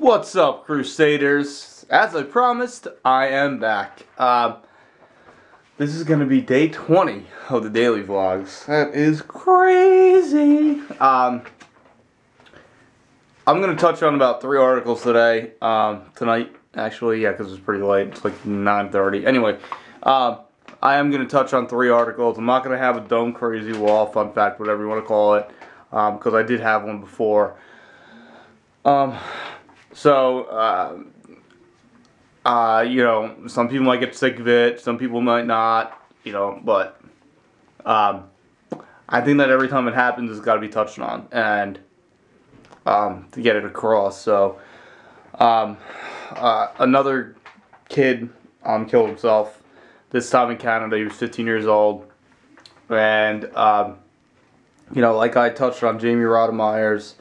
What's up, Crusaders? As I promised, I am back. This is gonna be day 20 of the daily vlogs. That is crazy. I'm gonna touch on about 3 articles today. Tonight, actually, yeah, because it's pretty late. It's like 9:30. Anyway, I am gonna touch on 3 articles. I'm not gonna have a dumb, crazy wall, fun fact, whatever you want to call it, because I did have one before. You know, some people might get sick of it, some people might not, you know, but, I think that every time it happens, it's got to be touched on, and, to get it across. So, another kid, killed himself, this time in Canada. He was 15 years old, and, you know, like I touched on Jamie Rodemeyer's,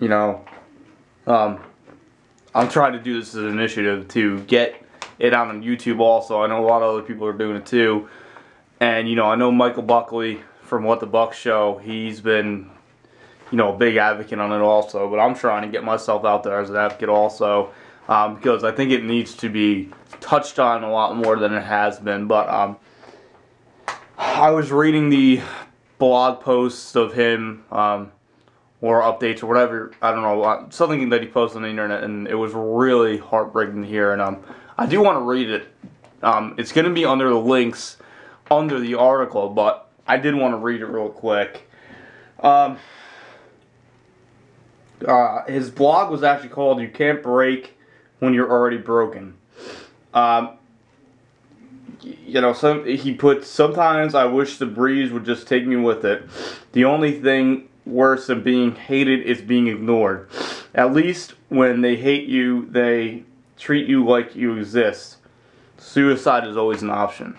you know, I'm trying to do this as an initiative to get it out on YouTube also. I know a lot of other people are doing it too. And, you know, I know Michael Buckley from What the Buck Show, he's been, you know, a big advocate on it also. But I'm trying to get myself out there as an advocate also, because I think it needs to be touched on a lot more than it has been. But I was reading the blog posts of him, or updates or whatever, I don't know, something that he posted on the internet, and it was really heartbreaking to hear, and I do want to read it. It's going to be under the links under the article, but I did want to read it real quick. His blog was actually called "You Can't Break When You're Already Broken." You know, he put, "Sometimes I wish the breeze would just take me with it. The only thing worse than being hated is being ignored. At least when they hate you, they treat you like you exist. Suicide is always an option."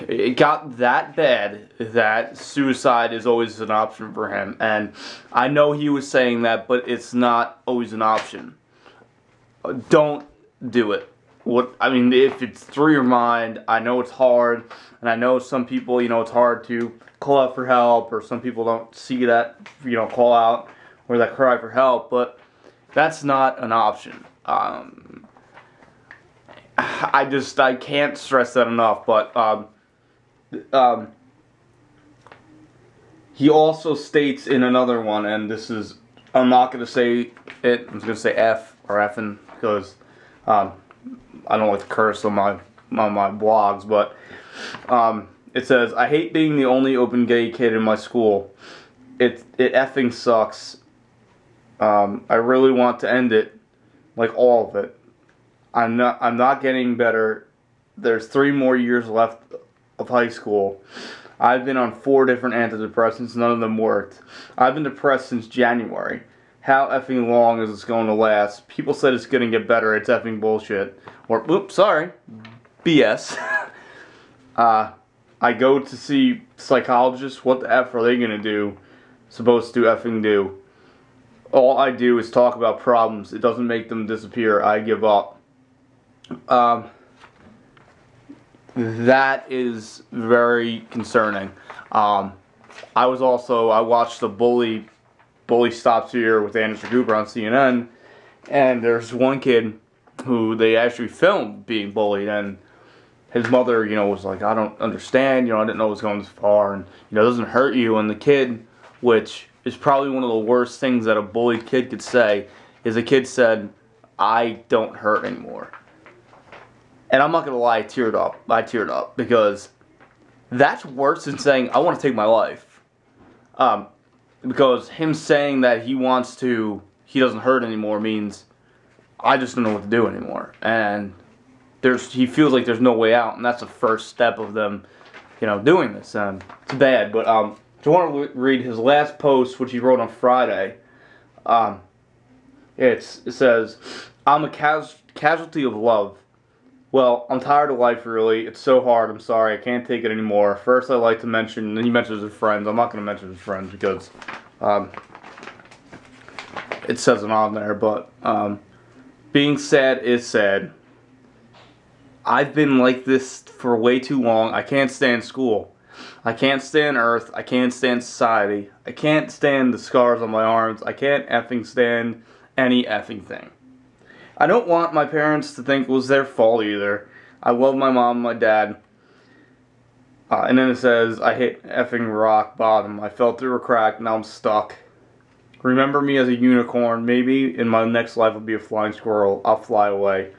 It got that bad that suicide is always an option for him. And I know he was saying that, but it's not always an option. Don't do it. I mean, if it's through your mind, I know it's hard, and I know some people, you know, it's hard to call out for help, or some people don't see that, you know, call out or that cry for help, but that's not an option. I can't stress that enough. But he also states in another one, and this is, I'm not going to say it, I'm just going to say F or effing, because I don't like to curse on my blogs, but it says, "I hate being the only open gay kid in my school. It effing sucks. I really want to end it, like all of it. I'm not getting better. There's 3 more years left of high school. I've been on 4 different antidepressants. None of them worked. I've been depressed since January. How effing long is this going to last? People said it's going to get better. It's effing bullshit." Or, oops, sorry, BS. "I go to see psychologists. What the F are they going to do? Supposed to effing do? All I do is talk about problems. It doesn't make them disappear. I give up." That is very concerning. I watched the Bully Stops Here with Anderson Cooper on CNN, and there's one kid who they actually filmed being bullied, and his mother, you know, was like, "I don't understand, you know, I didn't know it was going this far, and, you know, it doesn't hurt you." And the kid, which is probably one of the worst things that a bullied kid could say, is the kid said, "I don't hurt anymore." And I'm not going to lie, I teared up, because that's worse than saying, "I want to take my life." Because him saying that he doesn't hurt anymore means, I just don't know what to do anymore. And he feels like there's no way out, and that's the first step of them, you know, doing this. And it's bad. But I want to read his last post, which he wrote on Friday. It says, "I'm a casualty of love. Well, I'm tired of life, really. It's so hard. I'm sorry. I can't take it anymore. First, I'd like to mention," and he mentions his friends. I'm not going to mention his friends because it says it on there. But being sad is sad. I've been like this for way too long. I can't stand school. I can't stand Earth. I can't stand society. I can't stand the scars on my arms. I can't effing stand any effing thing. I don't want my parents to think it was their fault either. I love my mom and my dad. And then it says, I hit effing rock bottom. I fell through a crack. Now I'm stuck. Remember me as a unicorn. Maybe in my next life I'll be a flying squirrel. I'll fly away.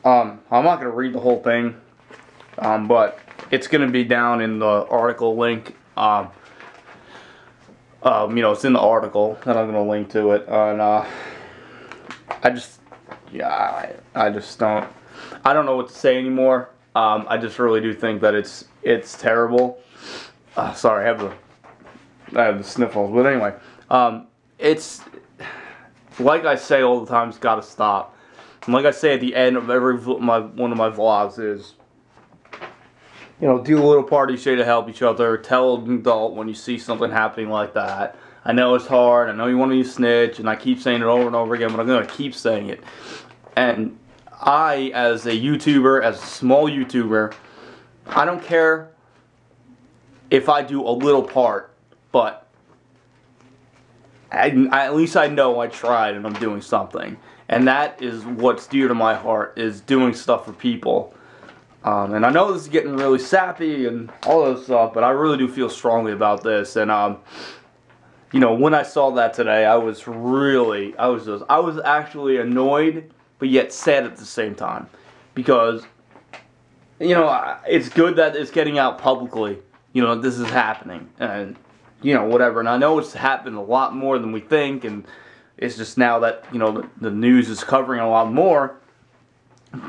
I'm not going to read the whole thing. But it's going to be down in the article link. You know, it's in the article, and I'm going to link to it. And I just don't. I don't know what to say anymore. I just really do think that it's terrible. Sorry, I have the sniffles. But anyway, it's like I say all the time. It's got to stop. And like I say at the end of every one of my vlogs is, you know, do a little party shit to help each other. Tell an adult when you see something happening like that. I know it's hard. I know you want to snitch, and I keep saying it over and over again, but I'm going to keep saying it. And I, as a YouTuber, as a small YouTuber, I don't care if I do a little part, but at least I know I tried and I'm doing something. And that is what's dear to my heart, is doing stuff for people. And I know this is getting really sappy and all that stuff, but I really do feel strongly about this. And you know, when I saw that today, I was actually annoyed, but yet sad at the same time, because, you know, it's good that it's getting out publicly. You know, this is happening, and, you know, whatever. And I know it's happened a lot more than we think, and it's just now that, you know, the news is covering a lot more.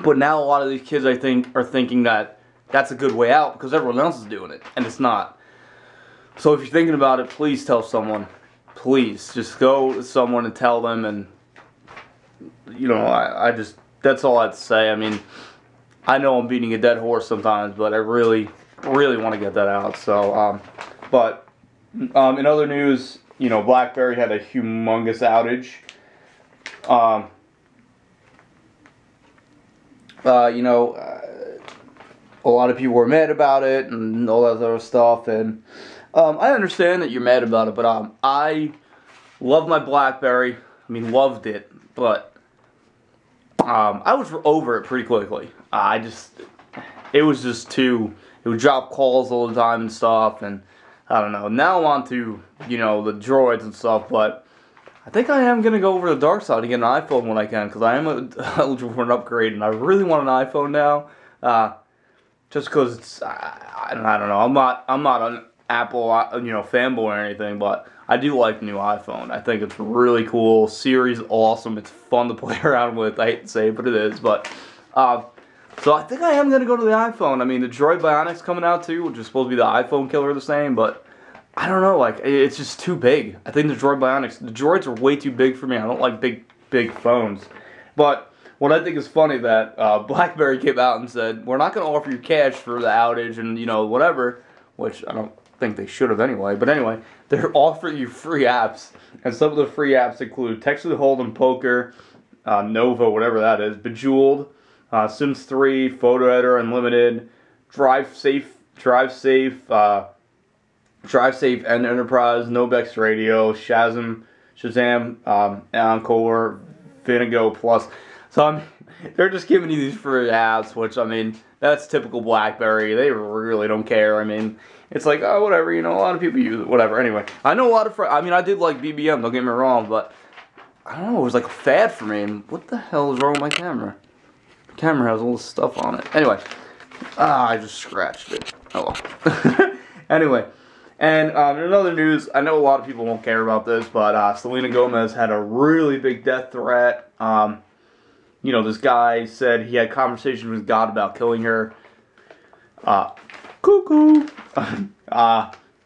But now a lot of these kids, I think, are thinking that that's a good way out because everyone else is doing it, and it's not. So if you're thinking about it, please tell someone. Please, just go to someone and tell them. And, you know, I just, that's all I have to say. I mean, I know I'm beating a dead horse sometimes, but I really, really want to get that out. So, in other news, you know, Blackberry had a humongous outage. You know, a lot of people were mad about it and all that other stuff, and I understand that you're mad about it, but I love my Blackberry. I mean, loved it, but I was over it pretty quickly. It was just too, it would drop calls all the time and stuff, and I don't know. Now I'm on to, you know, the droids and stuff, but I think I am going to go over the dark side and get an iPhone when I can, because I am eligible for an upgrade, and I really want an iPhone now, just because it's, I don't know, I'm not an Apple, you know, fanboy or anything, but I do like the new iPhone. I think it's really cool. Siri's awesome. It's fun to play around with. I hate to say it, but it is. But so I think I am going to go to the iPhone. I mean, the Droid Bionic's coming out too, which is supposed to be the iPhone killer the same, but I don't know, like, it's just too big. I think the Droid Bionics, the droids are way too big for me. I don't like big phones. But what I think is funny that BlackBerry came out and said, we're not going to offer you cash for the outage and, you know, whatever, which I don't think they should have anyway. But anyway, they're offering you free apps, and some of the free apps include Text with Hold'em, Poker, Nova, whatever that is, Bejeweled, Sims 3, Photo Editor Unlimited, Drive Safe, and Enterprise, Nobex Radio, Shazam, Encore, Vinago Plus. So they're just giving you these free apps, which, I mean, that's typical BlackBerry. They really don't care. I mean, it's like, oh, whatever, you know, a lot of people use it, whatever. Anyway, I know a lot of I mean, I did like BBM, don't get me wrong, but I don't know, it was like a fad for me. And what the hell is wrong with my camera? The camera has all this stuff on it. Anyway, I just scratched it. Oh well. Anyway. And in other news, I know a lot of people won't care about this, but Selena Gomez had a really big death threat. You know, this guy said he had conversations with God about killing her. Cuckoo.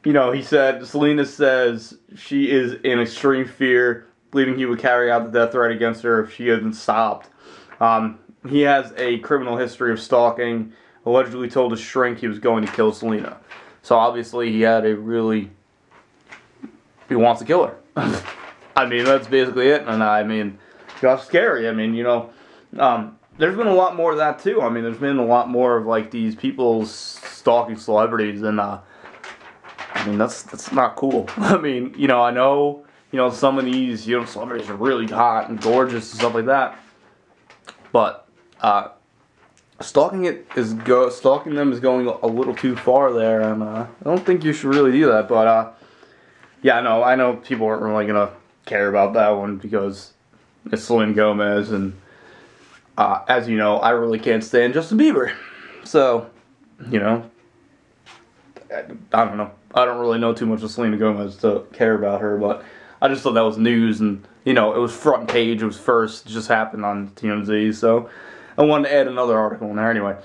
You know, he said, Selena says she is in extreme fear, believing he would carry out the death threat against her if she hadn't stopped. He has a criminal history of stalking, allegedly told his shrink he was going to kill Selena. So obviously he wants to kill her. I mean, that's basically it. And I mean, that's scary. I mean, you know, there's been a lot more of that too. I mean, there's been a lot more of like these people stalking celebrities, and I mean that's not cool. I mean, you know, I know, you know, some of these, you know, celebrities are really hot and gorgeous and stuff like that, but stalking them is going a little too far there, and I don't think you should really do that. But yeah, I know people aren't really gonna care about that one because it's Selena Gomez, and as you know, I really can't stand Justin Bieber. So, you know, I don't know. I don't really know too much of Selena Gomez to care about her, but I just thought that was news, and you know, it was front page, it was first, it just happened on TMZ, so I wanted to add another article in there anyway.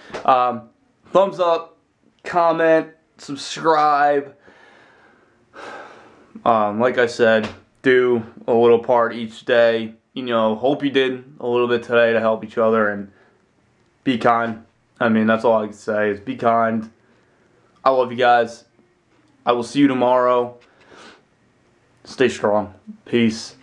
Thumbs up, comment, subscribe. Like I said, do a little part each day. You know, hope you did a little bit today to help each other, and be kind. I mean, that's all I can say is be kind. I love you guys. I will see you tomorrow. Stay strong. Peace.